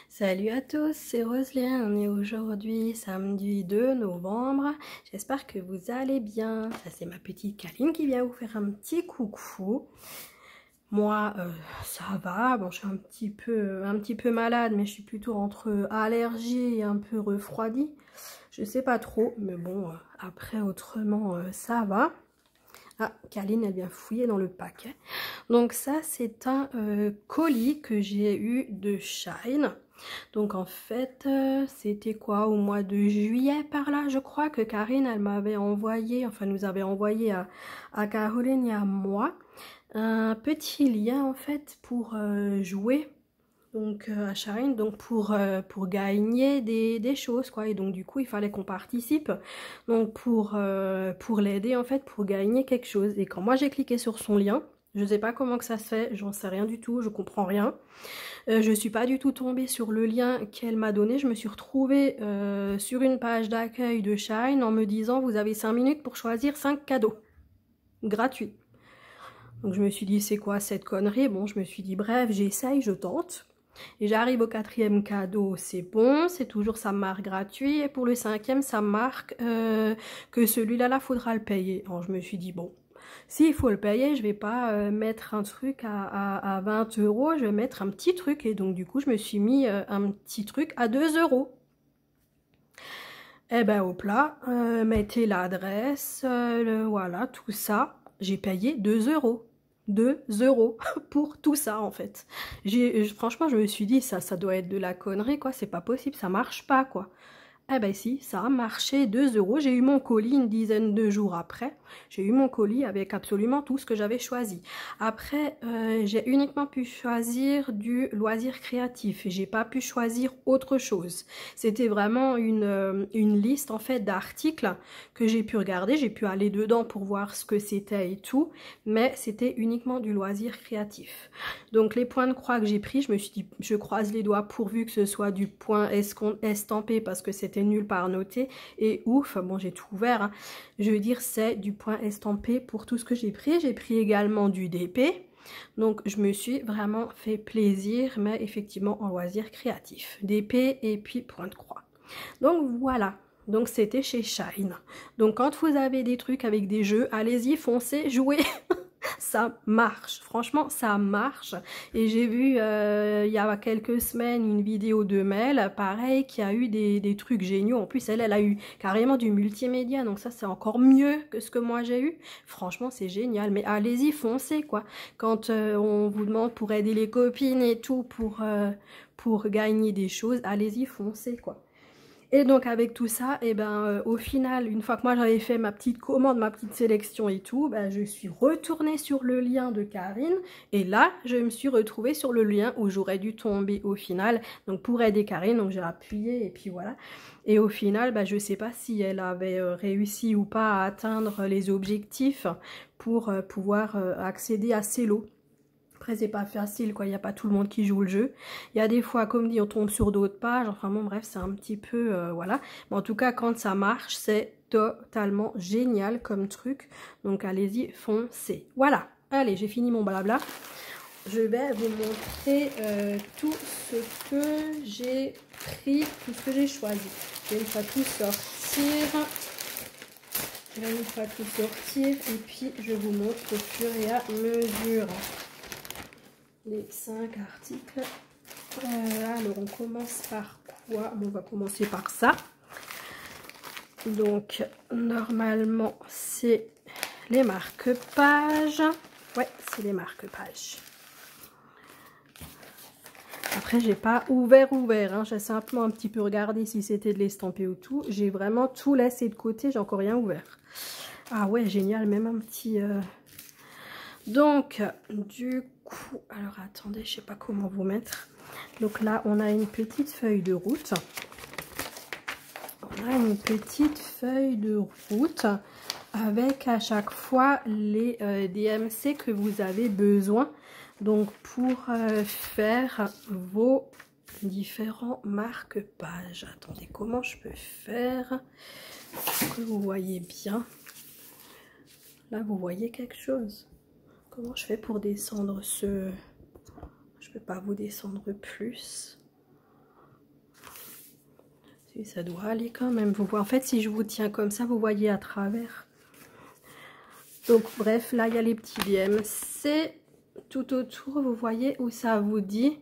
Salut à tous, c'est Roselyne, on est aujourd'hui samedi 2 novembre, j'espère que vous allez bien. Ça c'est ma petite Kaline qui vient vous faire un petit coucou. Moi ça va, bon je suis un petit peu malade mais je suis plutôt entre allergie et un peu refroidie. Je sais pas trop mais bon après autrement ça va. Ah, Kaline elle vient fouiller dans le paquet. Donc ça c'est un colis que j'ai eu de Shine. Donc en fait, c'était quoi au mois de juillet par là, je crois que Karine, elle m'avait envoyé, enfin nous avait envoyé à Caroline et à moi, un petit lien en fait pour jouer, donc à Shine, donc pour gagner des choses quoi. Et donc du coup, il fallait qu'on participe, donc pour l'aider en fait, pour gagner quelque chose. Et quand moi j'ai cliqué sur son lien, je sais pas comment que ça se fait, j'en sais rien du tout, je comprends rien. Je suis pas du tout tombée sur le lien qu'elle m'a donné. Je me suis retrouvée sur une page d'accueil de Shine en me disant vous avez 5 minutes pour choisir 5 cadeaux gratuits. Donc je me suis dit c'est quoi cette connerie? Bon, je me suis dit bref, j'essaye, je tente. Et j'arrive au 4e cadeau, c'est bon, c'est toujours ça marque gratuit. Et pour le 5e, ça marque que celui-là, là, faudra le payer. Alors je me suis dit bon, s'il faut le payer, je vais pas mettre un truc à 20 €, je vais mettre un petit truc. Et donc du coup, je me suis mis un petit truc à 2 €. Eh ben au plat, mettez l'adresse, voilà, tout ça. J'ai payé 2 €. 2 € pour tout ça en fait. Franchement, je me suis dit, ça doit être de la connerie quoi, c'est pas possible, ça marche pas quoi. Eh ben si, ça a marché, 2 €. J'ai eu mon colis une dizaine de jours après. J'ai eu mon colis avec absolument tout ce que j'avais choisi. Après, j'ai uniquement pu choisir du loisir créatif. J'ai pas pu choisir autre chose. C'était vraiment une liste en fait d'articles que j'ai pu regarder. J'ai pu aller dedans pour voir ce que c'était et tout. Mais c'était uniquement du loisir créatif. Donc les points de croix que j'ai pris, je me suis dit, je croise les doigts pourvu que ce soit du point estampé parce que c'était nulle part noté. Et ouf, bon j'ai tout ouvert, hein. Je veux dire c'est du point estampé pour tout ce que j'ai pris. J'ai pris également du DP. Donc je me suis vraiment fait plaisir, mais effectivement en loisir créatif. DP et puis point de croix. Donc voilà. Donc c'était chez Shine. Donc quand vous avez des trucs avec des jeux, allez-y, foncez, jouez. Ça marche, franchement ça marche. Et j'ai vu il y a quelques semaines une vidéo de Mel, pareil, qui a eu des trucs géniaux. En plus elle a eu carrément du multimédia, donc ça c'est encore mieux que ce que moi j'ai eu. Franchement c'est génial, mais allez-y, foncez quoi. Quand on vous demande pour aider les copines et tout, pour gagner des choses, allez-y, foncez quoi. Et donc avec tout ça, et ben au final, une fois que moi j'avais fait ma petite commande, ma petite sélection et tout, ben, je suis retournée sur le lien de Karine. Et là, je me suis retrouvée sur le lien où j'aurais dû tomber au final. Donc pour aider Karine, donc j'ai appuyé et puis voilà. Et au final, ben, je sais pas si elle avait réussi ou pas à atteindre les objectifs pour pouvoir accéder à ces lots. Après, c'est pas facile, quoi. Il n'y a pas tout le monde qui joue le jeu. Il y a des fois, comme dit, on tombe sur d'autres pages. Enfin bon, bref, c'est un petit peu... voilà. Mais en tout cas, quand ça marche, c'est totalement génial comme truc. Donc, allez-y, foncez. Voilà. Allez, j'ai fini mon blabla. Je vais vous montrer tout ce que j'ai pris, tout ce que j'ai choisi. Je vais une fois tout sortir. Je vais une fois tout sortir. Et puis, je vous montre au fur et à mesure les 5 articles. Alors on commence par quoi? Bon, on va commencer par ça. Donc normalement c'est les marque-pages. Ouais, c'est les marque-pages. Après j'ai pas ouvert, hein. J'ai simplement un petit peu regardé si c'était de l'estamper ou tout. J'ai vraiment tout laissé de côté, j'ai encore rien ouvert. Ah ouais, génial, même un petit... Donc, du coup, alors attendez, je sais pas comment vous mettre. Donc là, on a une petite feuille de route. On a une petite feuille de route avec à chaque fois les DMC que vous avez besoin. Donc, pour faire vos différents marque-pages. Attendez, comment je peux faire pour que vous voyez bien? Là, vous voyez quelque chose? Comment je fais pour descendre ce... Je peux pas vous descendre plus. Et ça doit aller quand même. Vous voyez, en fait, si je vous tiens comme ça, vous voyez à travers. Donc, bref, là, il y a les petits DMC. Tout autour, vous voyez où ça vous dit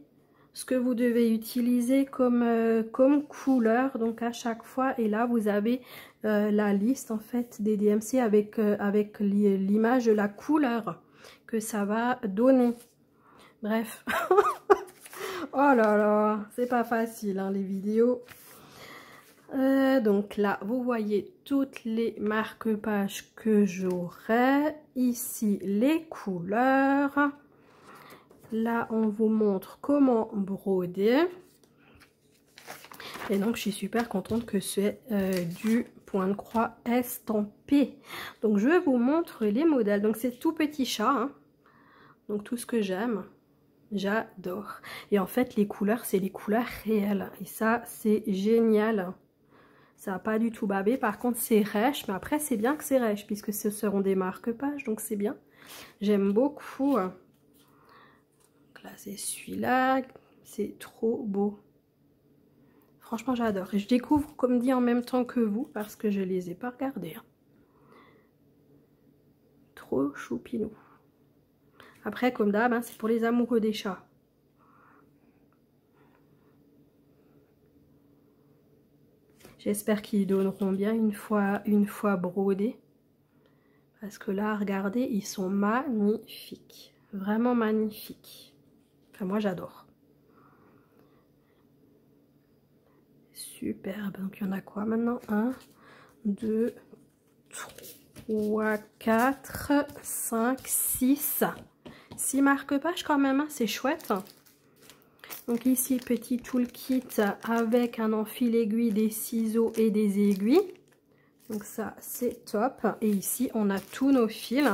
ce que vous devez utiliser comme couleur. Donc, à chaque fois. Et là, vous avez la liste, en fait, des DMC avec l'image de la couleur que ça va donner. Bref. Oh là là, c'est pas facile, hein, les vidéos. Donc là, vous voyez toutes les marque-pages que j'aurai. Ici, les couleurs. Là, on vous montre comment broder. Et donc, je suis super contente que c'est du point de croix estampé. Donc, je vous montre les modèles. Donc, c'est tout petit chat. Hein. Donc, tout ce que j'aime. J'adore. Et en fait, les couleurs, c'est les couleurs réelles. Et ça, c'est génial. Ça n'a pas du tout babé. Par contre, c'est rêche. Mais après, c'est bien que c'est rêche, puisque ce seront des marque-pages. Donc, c'est bien. J'aime beaucoup. Donc là, c'est celui-là. C'est trop beau. Franchement, j'adore. Et je découvre, comme dit, en même temps que vous, parce que je ne les ai pas regardés. Hein. Trop choupinou. Après, comme d'hab, hein, c'est pour les amoureux des chats. J'espère qu'ils donneront bien une fois brodés. Parce que là, regardez, ils sont magnifiques. Vraiment magnifiques. Enfin, moi, j'adore. Superbe. Donc, il y en a quoi maintenant? 1, 2, 3, 4, 5, 6. 6 marque-pages quand même, hein, c'est chouette. Donc ici, petit toolkit avec un enfil aiguille, des ciseaux et des aiguilles. Donc ça, c'est top. Et ici, on a tous nos fils.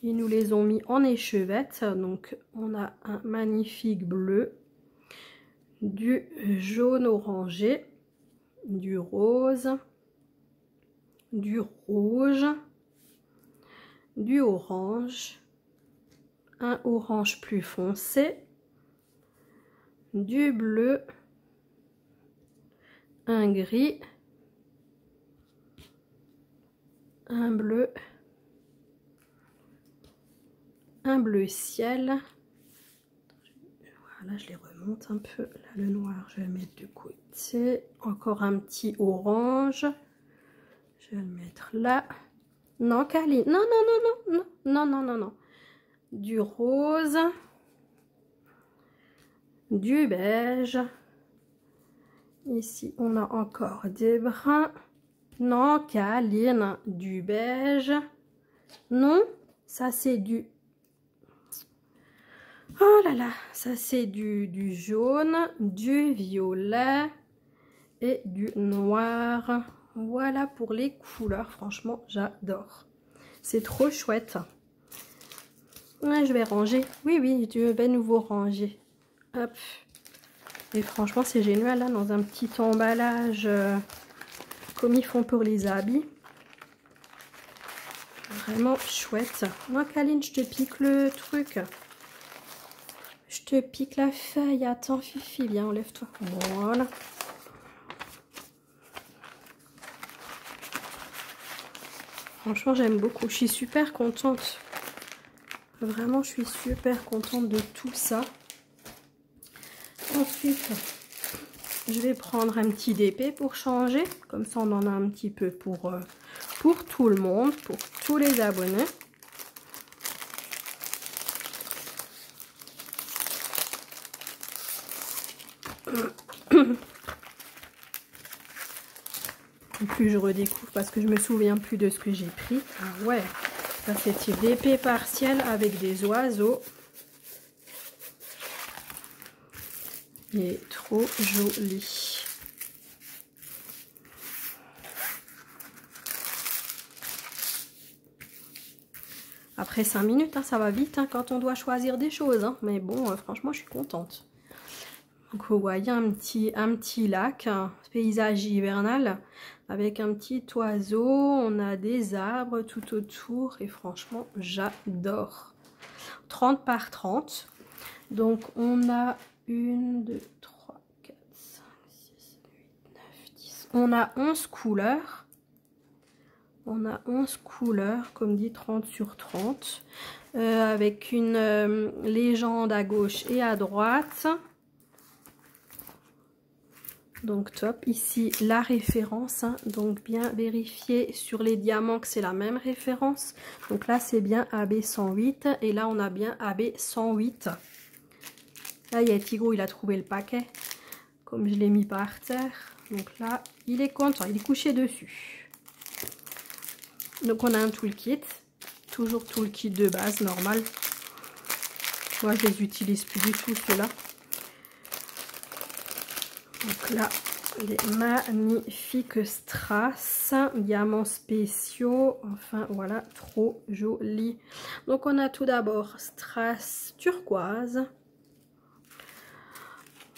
Ils nous les ont mis en échevette. Donc, on a un magnifique bleu, du jaune orangé, du rose, du rouge, du orange, un orange plus foncé, du bleu, un gris, un bleu ciel. Voilà, je les remonte un peu. Là, le noir, je vais le mettre de côté. Encore un petit orange. Je vais le mettre là. Non, Caline. Non, non, non, non, non, non, non, non, non. Du rose. Du beige. Ici, on a encore des bruns. Non, Caline. Du beige. Non, ça c'est du... Oh là là, ça c'est du jaune, du violet et du noir. Voilà pour les couleurs, franchement j'adore. C'est trop chouette. Ouais, je vais ranger. Oui, oui, je vais nouveau ranger. Hop. Et franchement c'est génial là, dans un petit emballage comme ils font pour les habits. Vraiment chouette. Moi, Caline, je te pique le truc. Je te pique la feuille. Attends, Fifi, viens, enlève-toi. Voilà. Franchement, j'aime beaucoup. Je suis super contente. Vraiment, je suis super contente de tout ça. Ensuite, je vais prendre un petit DP pour changer. Comme ça, on en a un petit peu pour tout le monde, pour tous les abonnés. En plus, je redécouvre parce que je me souviens plus de ce que j'ai pris. Ah ouais, ça c'est DP partiel avec des oiseaux. Il est trop joli. Après 5 minutes, hein, ça va vite hein, quand on doit choisir des choses. Hein. Mais bon, franchement, je suis contente. Donc vous voyez un petit lac, un paysage hivernal avec un petit oiseau. On a des arbres tout autour et franchement, j'adore. 30 par 30. Donc on a 1, 2, 3, 4, 5, 6, 8, On a 11 couleurs. On a 11 couleurs, comme dit 30 sur 30. Avec une légende à gauche et à droite. Donc top, ici la référence, hein. Donc bien vérifier sur les diamants que c'est la même référence. Donc là c'est bien AB 108 et là on a bien AB 108. Là il y a Tigo, il a trouvé le paquet, comme je l'ai mis par terre. Donc là il est content, il est couché dessus. Donc on a un toolkit, toujours toolkit de base normal. Moi je les utilise plus du tout ceux-là. Donc là, les magnifiques strass, diamants spéciaux, enfin voilà, trop joli. Donc on a tout d'abord strass turquoise,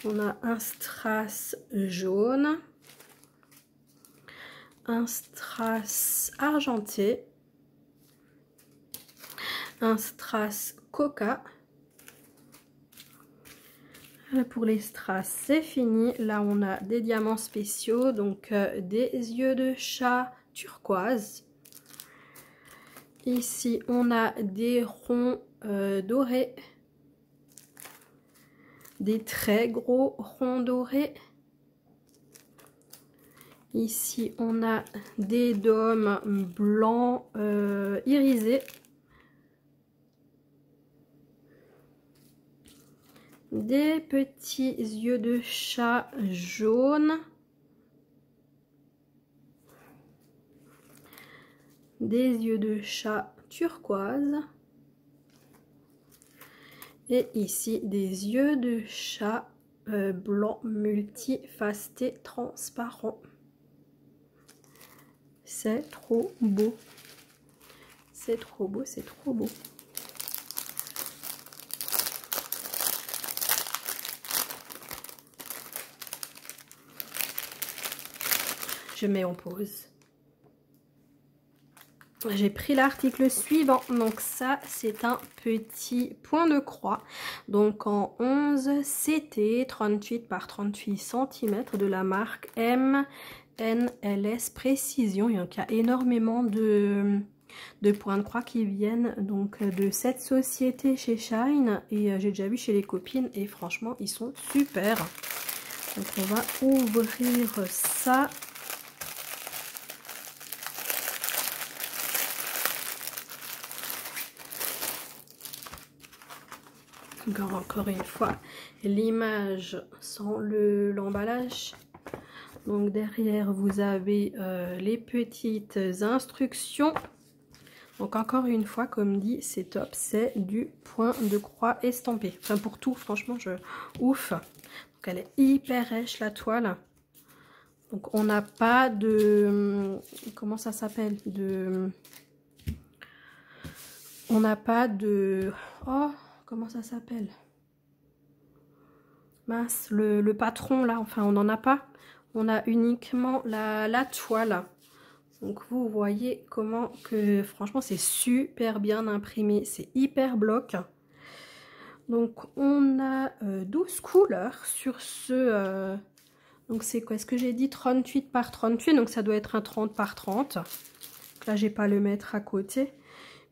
on a un strass jaune, un strass argenté, un strass coca. Pour les strass, c'est fini. Là, on a des diamants spéciaux, donc des yeux de chat turquoise. Ici, on a des ronds dorés, des très gros ronds dorés. Ici, on a des dômes blancs irisés. Des petits yeux de chat jaunes. Des yeux de chat turquoise. Et ici, des yeux de chat blanc multifacettés transparents. C'est trop beau. C'est trop beau, c'est trop beau. Je mets en pause. J'ai pris l'article suivant. Donc ça, c'est un petit point de croix. Donc en 11 CT 38 par 38 cm de la marque MNLS Précision. Il y a énormément de points de croix qui viennent donc de cette société chez Shine. Et j'ai déjà vu chez les copines. Et franchement, ils sont super. Donc on va ouvrir ça. Encore une fois, l'image sans l'emballage. Donc derrière, vous avez les petites instructions. Donc encore une fois, comme dit, c'est top. C'est du point de croix estampé. Enfin pour tout, franchement, ouf. Donc elle est hyper rêche la toile. Donc on n'a pas de... Comment ça s'appelle? On n'a pas de... Oh, comment ça s'appelle? Mince, le patron là, enfin on n'en a pas. On a uniquement la toile. Donc vous voyez comment que franchement c'est super bien imprimé. C'est hyper bloc. Donc on a 12 couleurs sur ce... donc c'est quoi? Est-ce que j'ai dit 38 par 38? Donc ça doit être un 30 par 30. Donc là j'ai pas le mètre à côté.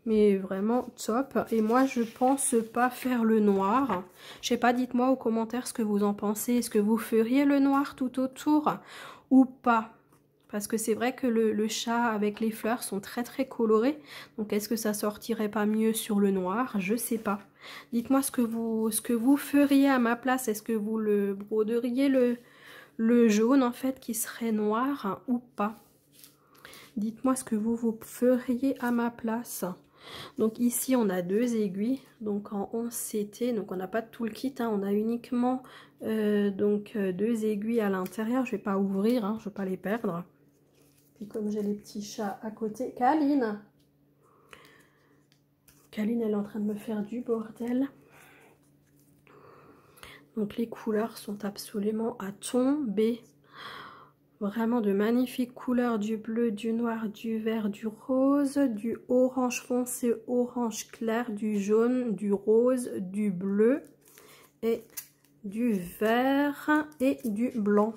Mais vraiment top. Et moi, je pense pas faire le noir. Je sais pas, dites-moi aux commentaires ce que vous en pensez. Est-ce que vous feriez le noir tout autour ou pas? Parce que c'est vrai que le chat avec les fleurs sont très très colorés. Donc, est-ce que ça sortirait pas mieux sur le noir? Je sais pas. Dites-moi ce que vous feriez à ma place. Est-ce que vous le broderiez le jaune en fait qui serait noir ou pas? Dites-moi ce que vous feriez à ma place. Donc ici on a deux aiguilles, donc en 11 CT, donc on n'a pas tout le kit, hein, on a uniquement deux aiguilles à l'intérieur. Je vais pas ouvrir, hein, je vais pas les perdre. Puis comme j'ai les petits chats à côté, Kaline elle est en train de me faire du bordel. Donc les couleurs sont absolument à tomber. Vraiment de magnifiques couleurs, du bleu, du noir, du vert, du rose, du orange foncé, orange clair, du jaune, du rose, du bleu et du vert et du blanc.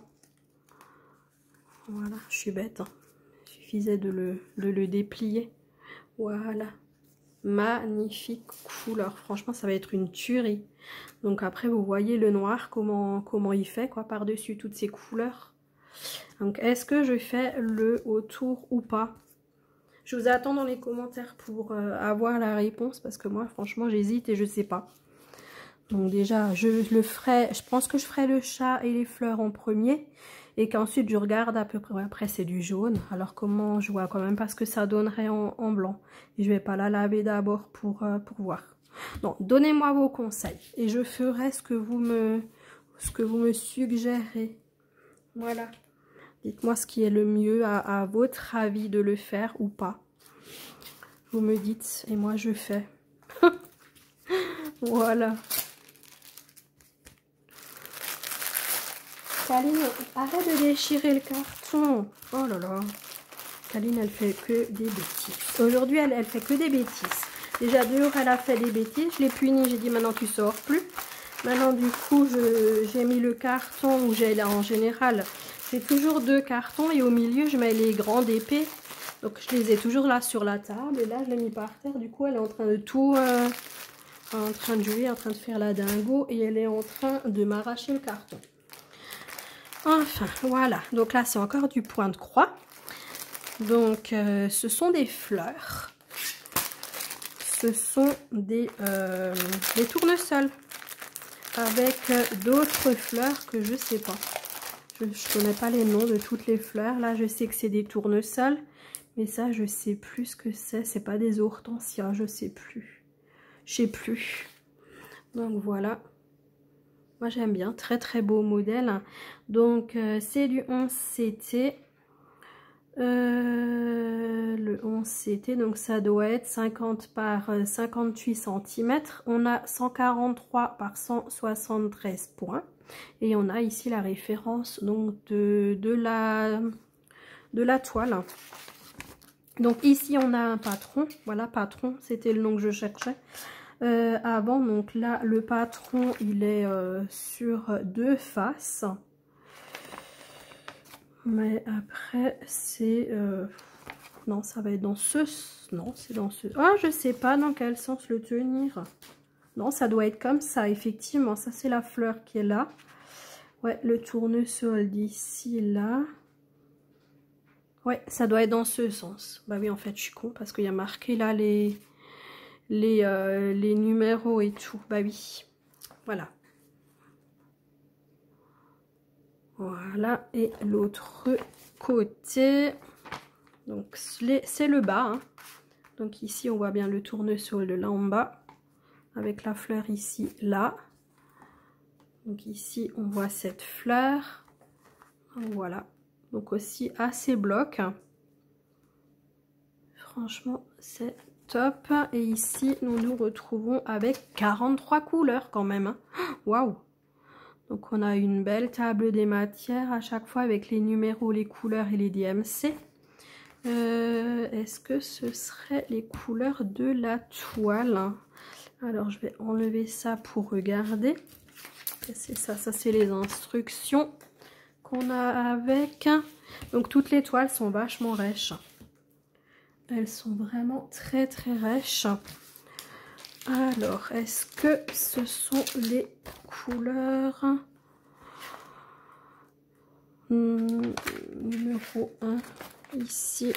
Voilà, je suis bête, hein. Il suffisait de le déplier. Voilà. Magnifique couleur. Franchement, ça va être une tuerie. Donc après, vous voyez le noir, comment il fait, quoi, par-dessus toutes ces couleurs. Donc, est-ce que je fais le autour ou pas? Je vous attends dans les commentaires pour avoir la réponse, parce que moi, franchement, j'hésite et je sais pas. Donc déjà, je pense que je ferai le chat et les fleurs en premier, et qu'ensuite je regarde à peu près. Après, c'est du jaune, alors comment je vois quand même pas ce que ça donnerait en blanc. Et je vais pas la laver d'abord pour voir. Donc, donnez-moi vos conseils et je ferai ce que vous me suggérez. Voilà. Dites-moi ce qui est le mieux à votre avis de le faire ou pas. Vous me dites et moi je fais. Voilà. Kaline, arrête de déchirer le carton. Oh là là. Kaline, elle fait que des bêtises. Aujourd'hui, elle fait que des bêtises. Déjà, dehors, elle a fait des bêtises. Je l'ai punie, j'ai dit maintenant tu sors plus. Maintenant, du coup, j'ai mis le carton où j'ai là en général. J'ai toujours 2 cartons et au milieu, je mets les grandes épées. Donc, je les ai toujours là sur la table. Et là, je l'ai mis par terre. Du coup, elle est en train de tout... en train de jouer, en train de faire la dingo. Et elle est en train de m'arracher le carton. Enfin, voilà. Donc là, c'est encore du point de croix. Donc, ce sont des fleurs. Ce sont des tournesols. Avec d'autres fleurs que je sais pas. Je ne connais pas les noms de toutes les fleurs. Là, je sais que c'est des tournesols. Mais ça, je sais plus ce que c'est. C'est pas des hortensias, je sais plus. Je sais plus. Donc, voilà. Moi, j'aime bien. Très, très beau modèle. Donc, c'est du 11 CT. Le 11 CT, donc ça doit être 50 par 58 cm. On a 143 par 173 points. Et on a ici la référence donc de la toile. Donc ici on a un patron. Voilà, patron, c'était le nom que je cherchais. Avant, donc là, le patron, il est sur 2 faces. Mais après, c'est... non, ça va être dans ce... Non, c'est dans ce... Ah, je sais pas dans quel sens le tenir. Non, ça doit être comme ça, effectivement. Ça, c'est la fleur qui est là. Ouais, le tournesol d'ici, là. Ouais, ça doit être dans ce sens. Bah oui, en fait, je suis con parce qu'il y a marqué là les numéros et tout. Bah oui, voilà. Voilà, et l'autre côté, donc c'est le bas, hein. Donc ici on voit bien le tournesol de là en bas, avec la fleur ici, là. Donc ici on voit cette fleur, voilà. Donc aussi assez bloc. Franchement c'est top. Et ici nous nous retrouvons avec 43 couleurs quand même, hein. Waouh! Donc on a une belle table des matières à chaque fois avec les numéros, les couleurs et les DMC. Est-ce que ce serait les couleurs de la toile? Alors je vais enlever ça pour regarder. C'est ça, ça c'est les instructions qu'on a avec. Donc toutes les toiles sont vachement rêches. Elles sont vraiment très très rêches. Alors, est-ce que ce sont les couleurs numéro 1 ici?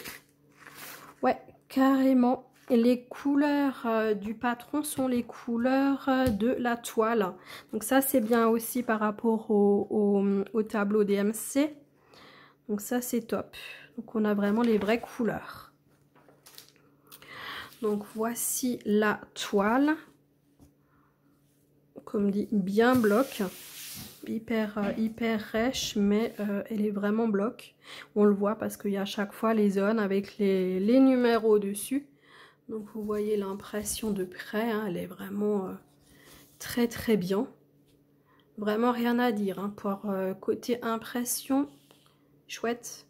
Ouais, carrément. Les couleurs du patron sont les couleurs de la toile. Donc ça, c'est bien aussi par rapport au tableau DMC. Donc ça, c'est top. Donc on a vraiment les vraies couleurs. Donc voici la toile. Comme dit, bien bloc. Hyper rêche, mais elle est vraiment bloc. On le voit parce qu'il y a à chaque fois les zones avec les numéros dessus. Donc vous voyez l'impression de près, hein, elle est vraiment très très bien. Vraiment rien à dire, hein, pour côté impression, chouette.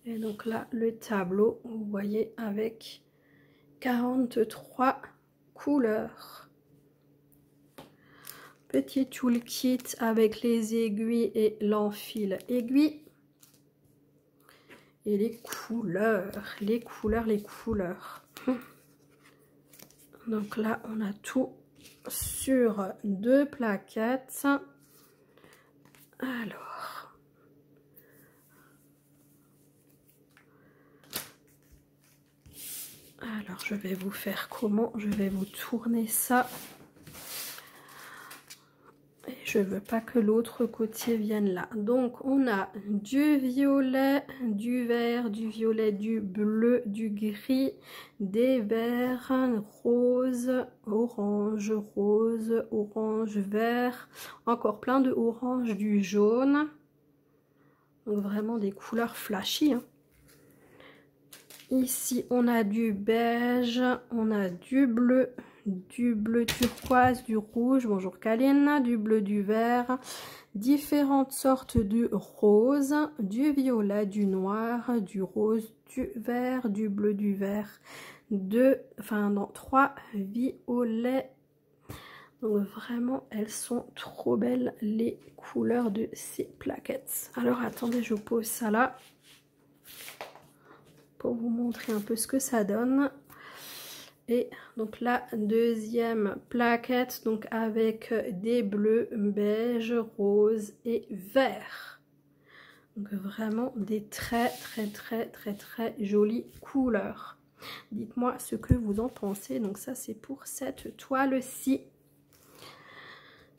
Et donc là, le tableau, vous voyez, avec 43 couleurs. Petit toolkit avec les aiguilles et l'enfil aiguille. Et les couleurs, les couleurs, les couleurs. Donc là, on a tout sur 2 plaquettes. Alors, je vais vous faire comment? Je vais vous tourner ça. Et je veux pas que l'autre côté vienne là. Donc, on a du violet, du vert, du violet, du bleu, du gris, des verts, rose, orange, vert. Encore plein de orange, du jaune. Donc, vraiment des couleurs flashy, hein. Ici, on a du beige, on a du bleu turquoise, du rouge, bonjour Kaline, du bleu, du vert, différentes sortes de rose, du violet, du noir, du rose, du vert, du bleu, du vert, 3 violets. Donc vraiment, elles sont trop belles les couleurs de ces plaquettes. Alors attendez, je pose ça là pour vous montrer un peu ce que ça donne. Et donc la deuxième plaquette, donc avec des bleus, beige, rose et vert. Donc vraiment des très jolies couleurs. Dites-moi ce que vous en pensez. Donc ça c'est pour cette toile-ci.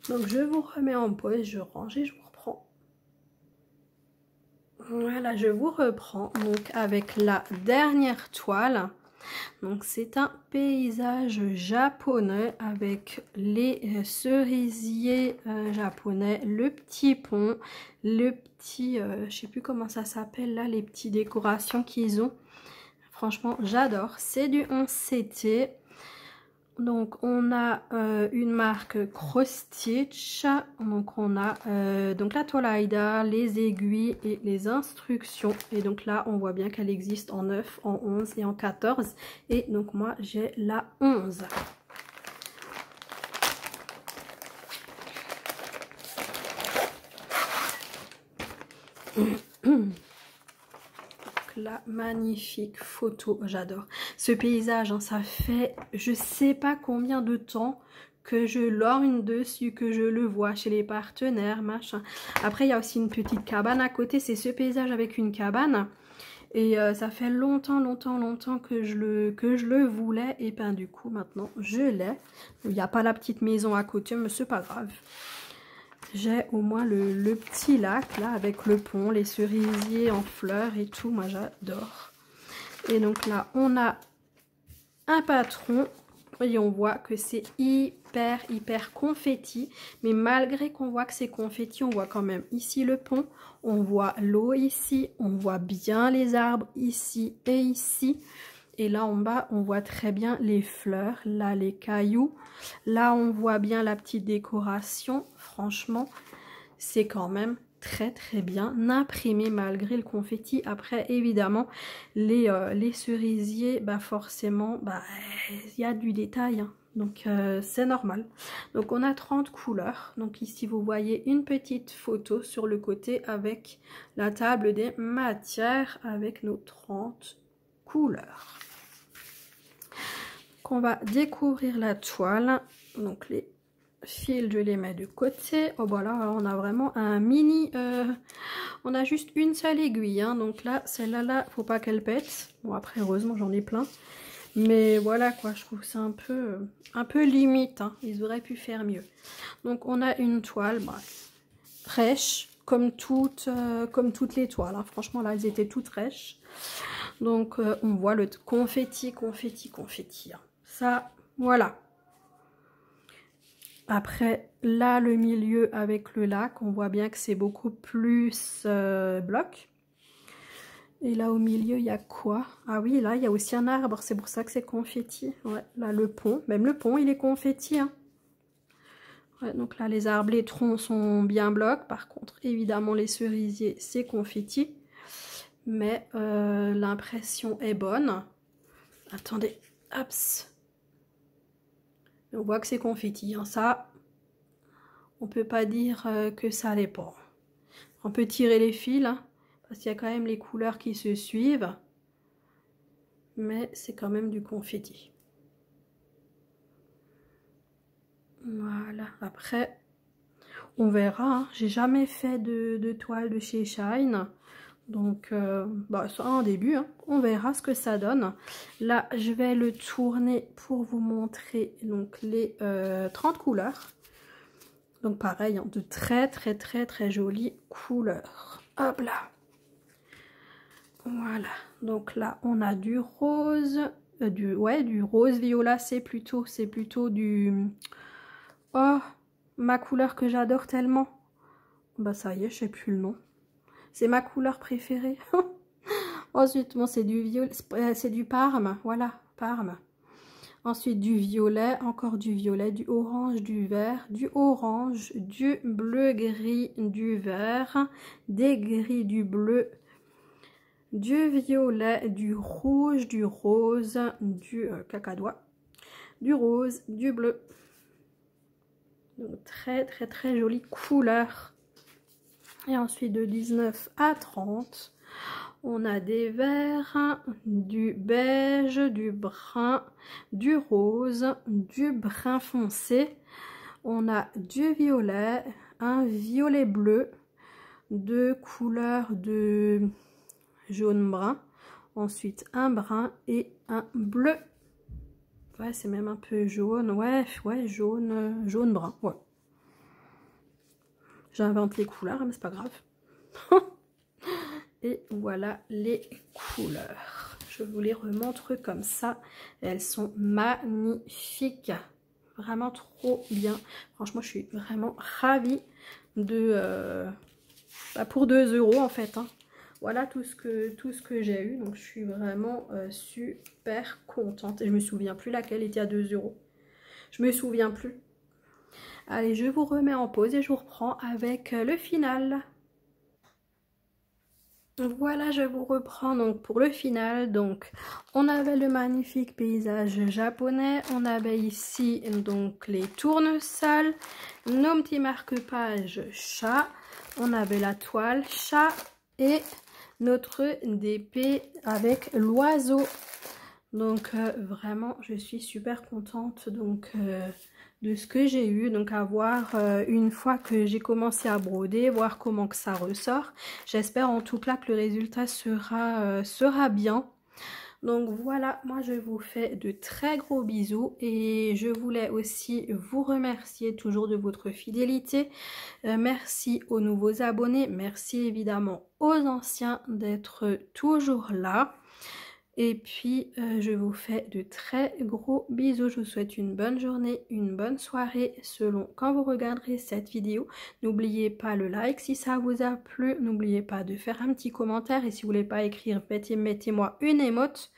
Donc je vous remets en pause, je range et je vous reprends. Voilà, je vous reprends donc avec la dernière toile. Donc c'est un paysage japonais avec les cerisiers japonais, le petit pont, le petit, je sais plus comment ça s'appelle là, les petites décorations qu'ils ont. Franchement, j'adore. C'est du 11CT. Donc on a une marque Cross Stitch, donc on a donc la toile Aida, les aiguilles et les instructions, et donc là on voit bien qu'elle existe en 9, en 11 et en 14, et donc moi j'ai la 11. La magnifique photo, j'adore ce paysage, hein, ça fait je sais pas combien de temps que je lorgne dessus, que je le vois chez les partenaires, machin. Après il y a aussi une petite cabane à côté, c'est ce paysage avec une cabane, et ça fait longtemps que je le voulais, et ben du coup maintenant je l'ai. Il n'y a pas la petite maison à côté, mais c'est pas grave. J'ai au moins le petit lac là avec le pont, les cerisiers en fleurs et tout, moi j'adore. Et donc là on a un patron et on voit que c'est hyper confetti, mais malgré qu'on voit que c'est confetti, on voit quand même ici le pont, on voit l'eau ici, on voit bien les arbres ici et ici. Et là en bas, on voit très bien les fleurs, là les cailloux. Là, on voit bien la petite décoration. Franchement, c'est quand même très bien imprimé malgré le confetti. Après, évidemment, les cerisiers, bah forcément, bah il y a du détail, hein. Donc c'est normal. Donc on a 30 couleurs. Donc ici, vous voyez une petite photo sur le côté avec la table des matières avec nos 30 couleurs. On va découvrir la toile. Donc les fils, je les mets de côté. Oh voilà, on a vraiment un mini, on a juste une seule aiguille, hein. Donc là, celle-là, là, faut pas qu'elle pète. Bon, après heureusement j'en ai plein, mais voilà quoi, je trouve que c'est un peu limite, hein. Ils auraient pu faire mieux. Donc on a une toile, bah, fraîche comme toutes les toiles, hein. Franchement là, elles étaient toutes fraîches. Donc on voit le confetti, hein. Ça, voilà. Après, là, le milieu avec le lac, on voit bien que c'est beaucoup plus bloc. Et là, au milieu, il y a quoi? Ah oui, là, il y a aussi un arbre. C'est pour ça que c'est confetti. Ouais, là, le pont. Même le pont, il est confetti, hein. Ouais, donc là, les arbres, les troncs sont bien blocs. Par contre, évidemment, les cerisiers, c'est confetti. Mais l'impression est bonne. Attendez, hop. On voit que c'est confetti, hein. Ça, on peut pas dire que ça l'est pas. On peut tirer les fils, hein, parce qu'il y a quand même les couleurs qui se suivent. Mais c'est quand même du confetti. Voilà, après, on verra. Hein. J'ai jamais fait de toile de chez Shine. Donc, bah, ça en début, hein. On verra ce que ça donne. Là, je vais le tourner pour vous montrer donc, les 30 couleurs. Donc, pareil, hein, de très jolies couleurs. Hop là. Voilà. Donc là, on a du rose. Du rose viola, c'est plutôt du... Oh, ma couleur que j'adore tellement. Bah, ça y est, je sais plus le nom. C'est ma couleur préférée. Ensuite, bon, c'est du violet, c'est du parme, voilà, parme. Ensuite, du violet, encore du violet, du orange, du vert, du orange, du bleu gris, du vert, des gris, du bleu, du violet, du rouge, du rose, du cacadois, du rose, du bleu. Donc, très jolie couleur. Et ensuite, de 19 à 30, on a des verts, du beige, du brun, du rose, du brun foncé. On a du violet, un violet bleu, deux couleurs de jaune brun. Ensuite, un brun et un bleu. Ouais, c'est même un peu jaune. Ouais, jaune brun. Ouais. J'invente les couleurs, mais c'est pas grave. Et voilà les couleurs. Je vous les remontre comme ça. Elles sont magnifiques. Vraiment trop bien. Franchement, je suis vraiment ravie de... pour 2 € en fait. Hein. Voilà tout ce que j'ai eu. Donc, je suis vraiment super contente. Et je me souviens plus laquelle était à 2 €. Je me souviens plus. Allez, je vous remets en pause et je vous reprends avec le final. Voilà, je vous reprends donc pour le final. Donc, on avait le magnifique paysage japonais. On avait ici donc les tournesols, nos petits marque-pages chat. On avait la toile chat et notre DP avec l'oiseau. Donc, vraiment, je suis super contente donc de ce que j'ai eu. Donc, à voir une fois que j'ai commencé à broder, voir comment que ça ressort. J'espère en tout cas que le résultat sera bien. Donc voilà, moi je vous fais de très gros bisous et je voulais aussi vous remercier toujours de votre fidélité. Merci aux nouveaux abonnés, merci évidemment aux anciens d'être toujours là. Et puis, je vous fais de très gros bisous. Je vous souhaite une bonne journée, une bonne soirée selon quand vous regarderez cette vidéo. N'oubliez pas le like si ça vous a plu. N'oubliez pas de faire un petit commentaire. Et si vous ne voulez pas écrire, mettez-moi une émote.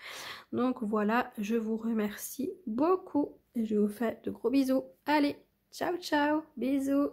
Donc voilà, je vous remercie beaucoup. Et je vous fais de gros bisous. Allez, ciao, ciao, bisous.